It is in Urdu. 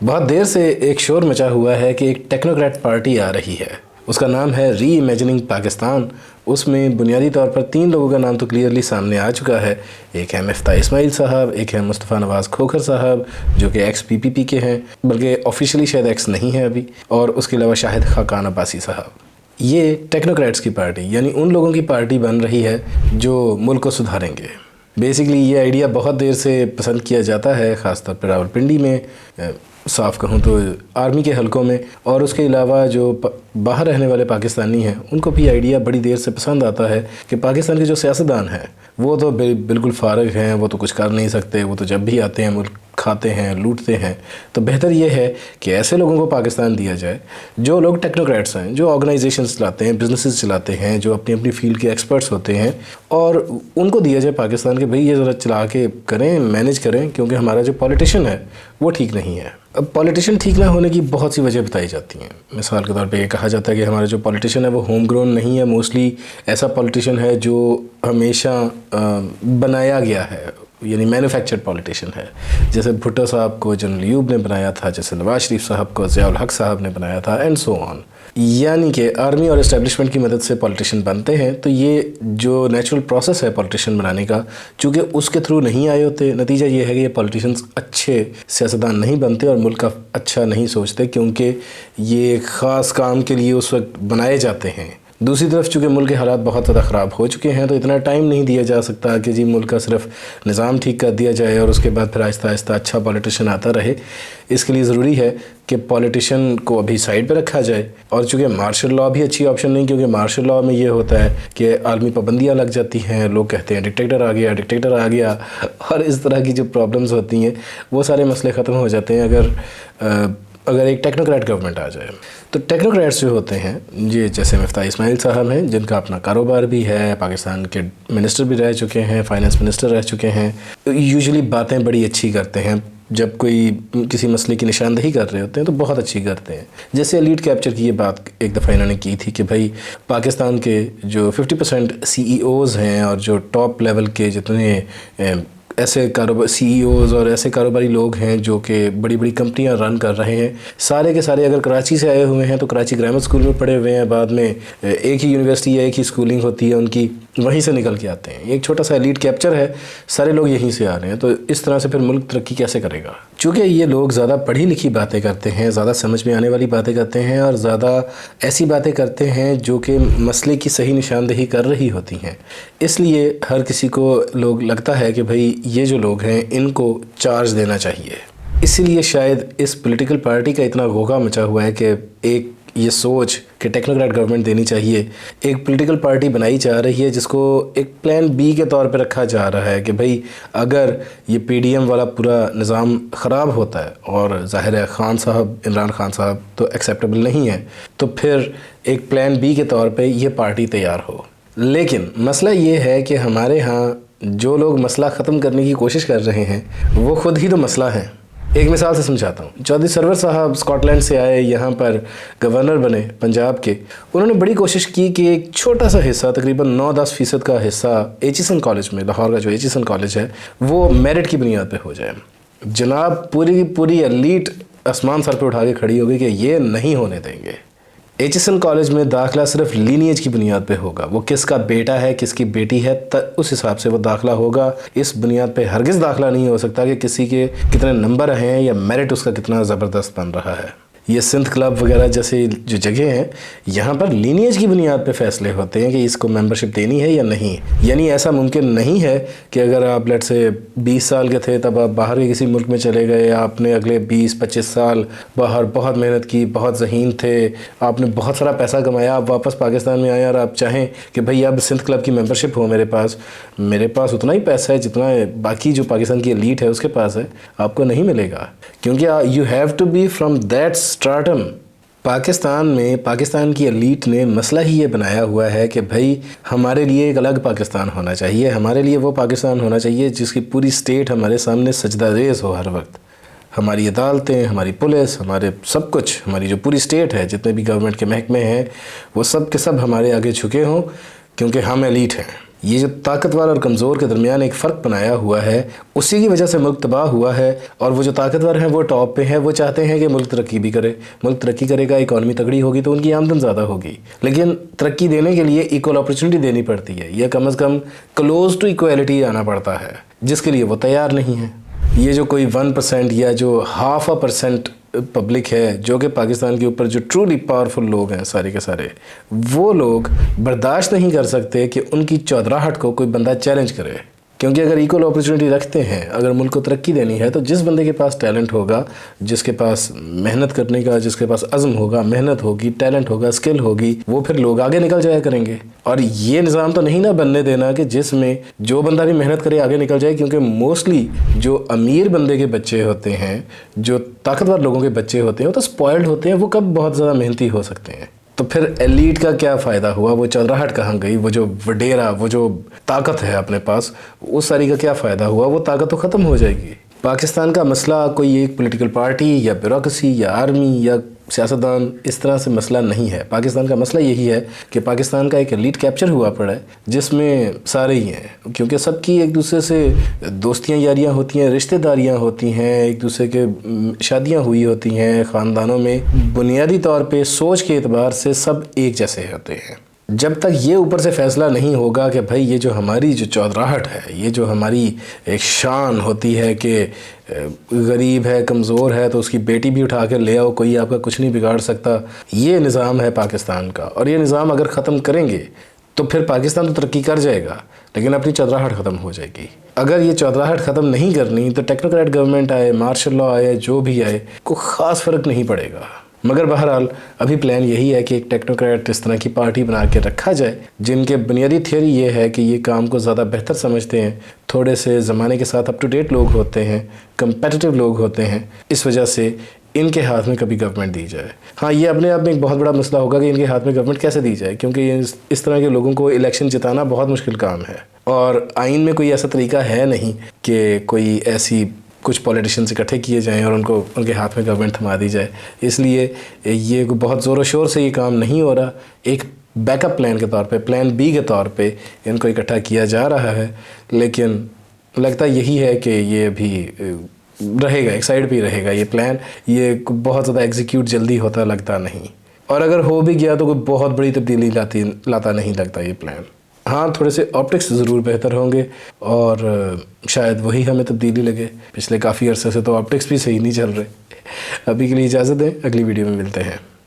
بہت دیر سے ایک شور مچا ہوا ہے کہ ایک ٹیکنوکریٹ پارٹی آ رہی ہے، اس کا نام ہے ری امیجننگ پاکستان۔ اس میں بنیادی طور پر 3 لوگوں کا نام تو کلیئرلی سامنے آ چکا ہے۔ ایک ہے مفتاح اسماعیل صاحب، ایک ہے مصطفیٰ نواز کھوکھر صاحب جو کہ ایکس پی پی پی کے ہیں، بلکہ آفیشلی شاید ایکس نہیں ہے ابھی، اور اس کے علاوہ شاہد خاقان عباسی صاحب۔ یہ ٹیکنوکریٹس کی پارٹی یعنی ان لوگوں کی پارٹی بن رہی ہے جو ملک کو سدھاریں گے۔ بیسیکلی یہ آئیڈیا بہت دیر سے پسند کیا جاتا ہے، خاص طور پر راولپنڈی میں، صاف کہوں تو آرمی کے حلقوں میں، اور اس کے علاوہ جو باہر رہنے والے پاکستانی ہیں ان کو بھی آئیڈیا بڑی دیر سے پسند آتا ہے کہ پاکستان کے جو سیاستدان ہیں وہ تو بالکل فارغ ہیں، وہ تو کچھ کر نہیں سکتے، وہ تو جب بھی آتے ہیں ملک کھاتے ہیں، لوٹتے ہیں۔ تو بہتر یہ ہے کہ ایسے لوگوں کو پاکستان دیا جائے جو لوگ ٹیکنوکریٹس ہیں، جو آرگنائزیشنز چلاتے ہیں، بزنسز چلاتے ہیں، جو اپنی اپنی فیلڈ کے ایکسپرٹس ہوتے ہیں، اور ان کو دیا جائے پاکستان کے بھئی یہ ذرا چلا کے کریں، مینج کریں، کیونکہ ہمارا جو پولیٹیشین ہے وہ ٹھیک نہیں ہے۔ اب پولیٹیشین ٹھیک نہ ہونے کی بہت سی وجہ بتائی جاتی ہیں۔ مثال کے طور پہ یہ کہا جاتا ہے کہ ہمارا جو پولیٹیشین ہے وہ ہوم گرون نہیں ہے، موسٹلی ایسا پولیٹیشین ہے جو ہمیشہ بنایا گیا ہے، یعنی مینوفیکچرڈ پولیٹیشین ہے۔ جیسے بھٹو صاحب کو جنرل ایوب نے بنایا تھا، جیسے نواز شریف صاحب کو ضیاء الحق صاحب نے بنایا تھا، اینڈ سو آن۔ یعنی کہ آرمی اور اسٹیبلشمنٹ کی مدد سے پولیٹیشین بنتے ہیں، تو یہ جو نیچرل پروسیس ہے پولیٹیشین بنانے کا، چونکہ اس کے تھرو نہیں آئے ہوتے، نتیجہ یہ ہے کہ یہ پولیٹیشینز اچھے سیاستدان نہیں بنتے اور ملک کا اچھا نہیں سوچتے، کیونکہ یہ خاص کام کے لیے اس وقت بنائے جاتے ہیں۔ دوسری طرف چونکہ ملک کے حالات بہت زیادہ خراب ہو چکے ہیں، تو اتنا ٹائم نہیں دیا جا سکتا کہ جی ملک کا صرف نظام ٹھیک کر دیا جائے اور اس کے بعد پھر آہستہ آہستہ اچھا پولیٹیشین آتا رہے۔ اس کے لیے ضروری ہے کہ پولیٹیشین کو ابھی سائڈ پہ رکھا جائے، اور چونکہ مارشل لاء بھی اچھی آپشن نہیں، کیونکہ مارشل لاء میں یہ ہوتا ہے کہ عالمی پابندیاں لگ جاتی ہیں، لوگ کہتے ہیں ڈکٹیٹر آ گیا، ڈکٹیٹر آ گیا، اور اس طرح کی جو پرابلمز ہوتی ہیں وہ سارے مسئلے ختم ہو جاتے ہیں اگر ایک ٹیکنوکریٹ گورنمنٹ آ جائے۔ تو ٹیکنوکریٹس جو ہوتے ہیں، یہ جیسے مفتاح اسماعیل صاحب ہیں جن کا اپنا کاروبار بھی ہے، پاکستان کے منسٹر بھی رہ چکے ہیں، فائنانس منسٹر رہ چکے ہیں، یوزلی باتیں بڑی اچھی کرتے ہیں، جب کوئی کسی مسئلے کی نشاندہی کر رہے ہوتے ہیں تو بہت اچھی کرتے ہیں۔ جیسے ایلیٹ کیپچر کی یہ بات ایک دفعہ انہوں نے کی تھی کہ بھائی پاکستان کے جو 50% سی ای اوز ہیں اور جو ٹاپ لیول کے جتنے ایسے سی ای اوز اور ایسے کاروباری لوگ ہیں جو کہ بڑی بڑی کمپنیاں رن کر رہے ہیں، سارے کے سارے اگر کراچی سے آئے ہوئے ہیں تو کراچی گرامر اسکول میں پڑھے ہوئے ہیں، بعد میں ایک ہی یونیورسٹی یا ایک ہی اسکولنگ ہوتی ہے ان کی، وہیں سے نکل کے آتے ہیں۔ ایک چھوٹا سا ایلیٹ کیپچر ہے، سارے لوگ یہیں سے آ رہے ہیں، تو اس طرح سے پھر ملک ترقی کیسے کرے گا؟ چونکہ یہ لوگ زیادہ پڑھی لکھی باتیں کرتے ہیں، زیادہ سمجھ میں آنے والی باتیں کرتے ہیں، اور زیادہ ایسی باتیں کرتے ہیں جو کہ مسئلے کی صحیح نشاندہی کر رہی ہوتی ہیں، اس لیے ہر کسی کو لوگ لگتا ہے کہ بھئی یہ جو لوگ ہیں ان کو چارج دینا چاہیے۔ اسی لیے شاید اس پولیٹیکل پارٹی کا اتنا غوغا مچا ہوا ہے کہ ایک یہ سوچ کہ ٹیکنوکریٹ گورنمنٹ دینی چاہیے، ایک پولیٹیکل پارٹی بنائی جا رہی ہے جس کو ایک پلان بی کے طور پہ رکھا جا رہا ہے کہ بھئی اگر یہ پی ڈی ایم والا پورا نظام خراب ہوتا ہے، اور ظاہر ہے عمران خان صاحب تو ایکسیپٹیبل نہیں ہے، تو پھر ایک پلان بی کے طور پہ یہ پارٹی تیار ہو۔ لیکن مسئلہ یہ ہے کہ ہمارے ہاں جو لوگ مسئلہ ختم کرنے کی کوشش کر رہے ہیں وہ خود ہی تو مسئلہ ہیں۔ ایک مثال سے سمجھاتا ہوں۔ چودھری سرور صاحب اسکاٹ لینڈ سے آئے، یہاں پر گورنر بنے پنجاب کے۔ انہوں نے بڑی کوشش کی کہ ایک چھوٹا سا حصہ، تقریباً 9-10% کا حصہ ایچیسن کالج میں، لاہور کا جو ایچیسن کالج ہے، وہ میرٹ کی بنیاد پہ ہو جائے۔ جناب پوری کی پوری ایلیٹ آسمان سر پہ اٹھا کے کھڑی ہوگی کہ یہ نہیں ہونے دیں گے۔ ایچیسن کالج میں داخلہ صرف لینیج کی بنیاد پہ ہوگا، وہ کس کا بیٹا ہے، کس کی بیٹی ہے، اس حساب سے وہ داخلہ ہوگا۔ اس بنیاد پہ ہرگز داخلہ نہیں ہو سکتا کہ کسی کے کتنے نمبر ہیں یا میرٹ اس کا کتنا زبردست بن رہا ہے۔ یہ سندھ کلب وغیرہ جیسے جو جگہ ہیں، یہاں پر لینیج کی بنیاد پہ فیصلے ہوتے ہیں کہ اس کو ممبرشپ دینی ہے یا نہیں۔ یعنی ایسا ممکن نہیں ہے کہ اگر آپ لیٹ سے 20 سال کے تھے تب آپ باہر کے کسی ملک میں چلے گئے، آپ نے اگلے 20-25 سال باہر بہت محنت کی، بہت ذہین تھے، آپ نے بہت سارا پیسہ کمایا، آپ واپس پاکستان میں آئے اور آپ چاہیں کہ بھئی اب سندھ کلب کی ممبرشپ ہو میرے پاس اتنا ہی پیسہ ہے جتنا باقی جو پاکستان کی ایلیٹ ہے اس کے پاس ہے، آپ کو نہیں ملے گا، کیونکہ you have to be from that stratum. Pakistan میں پاکستان کی ایلیٹ نے مسئلہ ہی یہ بنایا ہوا ہے کہ بھائی ہمارے لیے ایک الگ پاکستان ہونا چاہیے، ہمارے لیے وہ پاکستان ہونا چاہیے جس کی پوری سٹیٹ ہمارے سامنے سجدہ ریز ہو ہر وقت۔ ہماری عدالتیں، ہماری پولیس، ہمارے سب کچھ، ہماری جو پوری سٹیٹ ہے، جتنے بھی گورنمنٹ کے محکمے ہیں، وہ سب کے سب ہمارے آگے جھکے ہوں، کیونکہ ہم ایلیٹ ہیں۔ یہ جو طاقتور اور کمزور کے درمیان ایک فرق بنایا ہوا ہے، اسی کی وجہ سے ملک تباہ ہوا ہے۔ اور وہ جو طاقتور ہیں وہ ٹاپ پہ ہیں، وہ چاہتے ہیں کہ ملک ترقی بھی کرے، ملک ترقی کرے گا، اکانومی تگڑی ہوگی تو ان کی آمدن زیادہ ہوگی، لیکن ترقی دینے کے لیے ایکول اپرچونٹی دینی پڑتی ہے، یا کم از کم کلوز ٹو ایکویلٹی آنا پڑتا ہے، جس کے لیے وہ تیار نہیں ہے۔ یہ جو کوئی 1% یا جو 0.5% پبلک ہے جو کہ پاکستان کے اوپر جو ٹرولی پاورفل لوگ ہیں سارے کے سارے، وہ لوگ برداشت نہیں کر سکتے کہ ان کی چودراہٹ کو کوئی بندہ چیلنج کرے، کیونکہ اگر ایکول اپرچونٹی رکھتے ہیں، اگر ملک کو ترقی دینی ہے تو جس بندے کے پاس ٹیلنٹ ہوگا، جس کے پاس محنت کرنے کا، جس کے پاس عزم ہوگا، محنت ہوگی، ٹیلنٹ ہوگا، اسکل ہوگی، وہ پھر لوگ آگے نکل جایا کریں گے۔ اور یہ نظام تو نہیں نا بننے دینا کہ جس میں جو بندہ بھی محنت کرے آگے نکل جائے، کیونکہ موسٹلی جو امیر بندے کے بچے ہوتے ہیں، جو طاقتور لوگوں کے بچے ہوتے ہیں، وہ تو سپوائلڈ ہوتے ہیں، وہ کب بہت زیادہ محنتی ہو سکتے ہیں۔ تو پھر ایلیٹ کا کیا فائدہ ہوا؟ وہ چودراہٹ کہاں گئی؟ وہ جو وڈیرا، وہ جو طاقت ہے اپنے پاس، اس ساری کا کیا فائدہ ہوا؟ وہ طاقت تو ختم ہو جائے گی۔ پاکستان کا مسئلہ کوئی ایک پولیٹیکل پارٹی یا بیوروکریسی یا آرمی یا سیاستدان اس طرح سے مسئلہ نہیں ہے۔ پاکستان کا مسئلہ یہی ہے کہ پاکستان کا ایک ایلیٹ کیپچر ہوا پڑا ہے، جس میں سارے ہی ہیں، کیونکہ سب کی ایک دوسرے سے دوستیاں یاریاں ہوتی ہیں، رشتہ داریاں ہوتی ہیں، ایک دوسرے کے شادیاں ہوئی ہوتی ہیں خاندانوں میں، بنیادی طور پہ سوچ کے اعتبار سے سب ایک جیسے ہوتے ہیں۔ جب تک یہ اوپر سے فیصلہ نہیں ہوگا کہ بھائی یہ جو ہماری جو چودراہٹ ہے، یہ جو ہماری ایک شان ہوتی ہے کہ غریب ہے، کمزور ہے تو اس کی بیٹی بھی اٹھا کے لے آؤ، کوئی آپ کا کچھ نہیں بگاڑ سکتا، یہ نظام ہے پاکستان کا۔ اور یہ نظام اگر ختم کریں گے تو پھر پاکستان تو ترقی کر جائے گا، لیکن اپنی چودراہٹ ختم ہو جائے گی۔ اگر یہ چودراہٹ ختم نہیں کرنی تو ٹیکنوکریٹ گورنمنٹ آئے، مارشل لاء آئے، جو بھی آئے، کوئی خاص فرق نہیں پڑے گا۔ مگر بہرحال ابھی پلان یہی ہے کہ ایک ٹیکنوکریٹ اس طرح کی پارٹی بنا کے رکھا جائے، جن کے بنیادی تھیوری یہ ہے کہ یہ کام کو زیادہ بہتر سمجھتے ہیں، تھوڑے سے زمانے کے ساتھ اپ ٹو ڈیٹ لوگ ہوتے ہیں، کمپیٹیٹو لوگ ہوتے ہیں، اس وجہ سے ان کے ہاتھ میں کبھی گورنمنٹ دی جائے۔ ہاں، یہ اپنے آپ میں ایک بہت بڑا مسئلہ ہوگا کہ ان کے ہاتھ میں گورنمنٹ کیسے دی جائے، کیونکہ اس طرح کے لوگوں کو الیکشن جتانا بہت مشکل کام ہے، اور آئین میں کوئی ایسا طریقہ ہے نہیں کہ کوئی ایسی کچھ پولیٹیشینز اکٹھے کیے جائیں اور ان کے ہاتھ میں گورنمنٹ تھما دی جائے۔ اس لیے یہ بہت زور و شور سے یہ کام نہیں ہو رہا، ایک بیک اپ پلان کے طور پہ، پلان بی کے طور پہ ان کو اکٹھا کیا جا رہا ہے، لیکن لگتا یہی ہے کہ یہ بھی رہے گا، ایک سائڈ پہ ہی رہے گا یہ پلان، یہ بہت زیادہ ایگزیکیوٹ جلدی ہوتا لگتا نہیں، اور اگر ہو بھی گیا تو کوئی بہت بڑی تبدیلی لاتا نہیں لگتا یہ پلان۔ ہاں، تھوڑے سے آپٹکس ضرور بہتر ہوں گے اور شاید وہی ہمیں تبدیلی لگے، پچھلے کافی عرصے سے تو آپٹکس بھی صحیح نہیں چل رہے۔ ابھی کے لیے اجازت دیں، اگلی ویڈیو میں ملتے ہیں۔